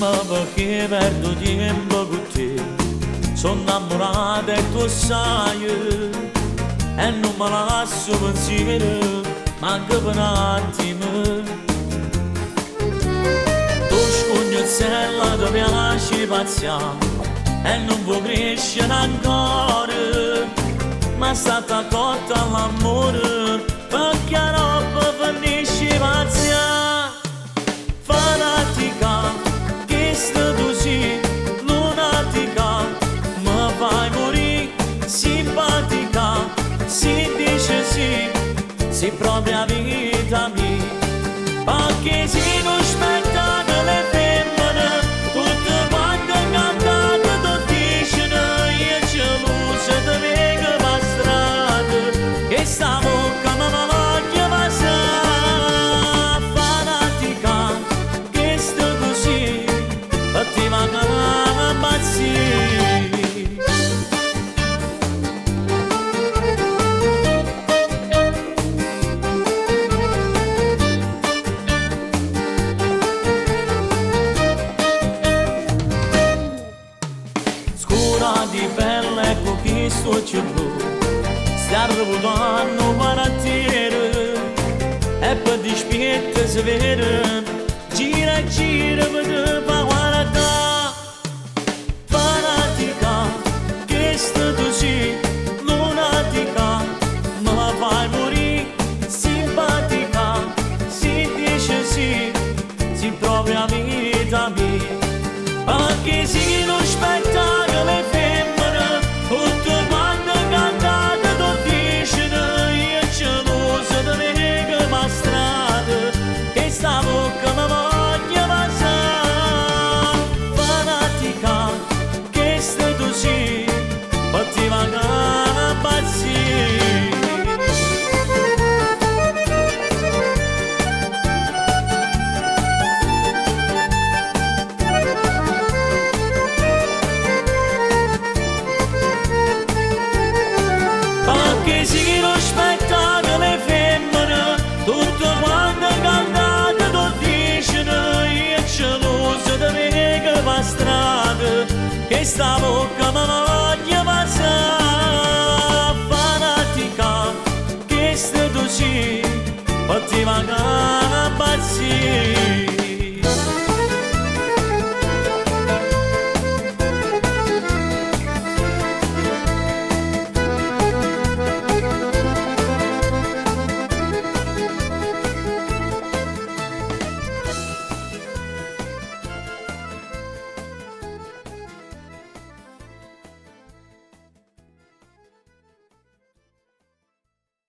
perché perdo tempo con te. Sono innamorato e tu sai, e non me la lascio pensiero, manca per un attimo. Tu scognozella ti piace pazziare e non vuoi crescere ancora, ma stata cotta all'amore perché la roba finisce pazziare. Fanatica, che sta così, lunatica, mi fai morire, simpatica, si dice sì, si propria vita mia, perché si non spettacolo le femmine, tutte quante cantate, tu dicono, io gelosa ti vengo per strada, che sta bocca mi voglio passare. Fanatica, che sto così, e ti vanno a ammazzare. Di pelle con chi sto blu, stiamo votando marattere e per dispietto si vede, gira e gira per te pa guardare. Fanatica, che sto così, lunatica, mi fai morire, simpatica, si dice sì, si propria vita mia, perché si non spettacolo le femmine, tutte quante cantate, tu dicono, io gelosa ti vengo per strada, che sta bocca mi voglio passare. Fanatica, che stai così, e ti vanno a impazzire. Perché si non spettacolo le femmine, tutte quante cantate, tu dicono, io gelosa ti vengo per strada, che sta bocca mi voglio passare. Fanatica, che stai così, e ti vanno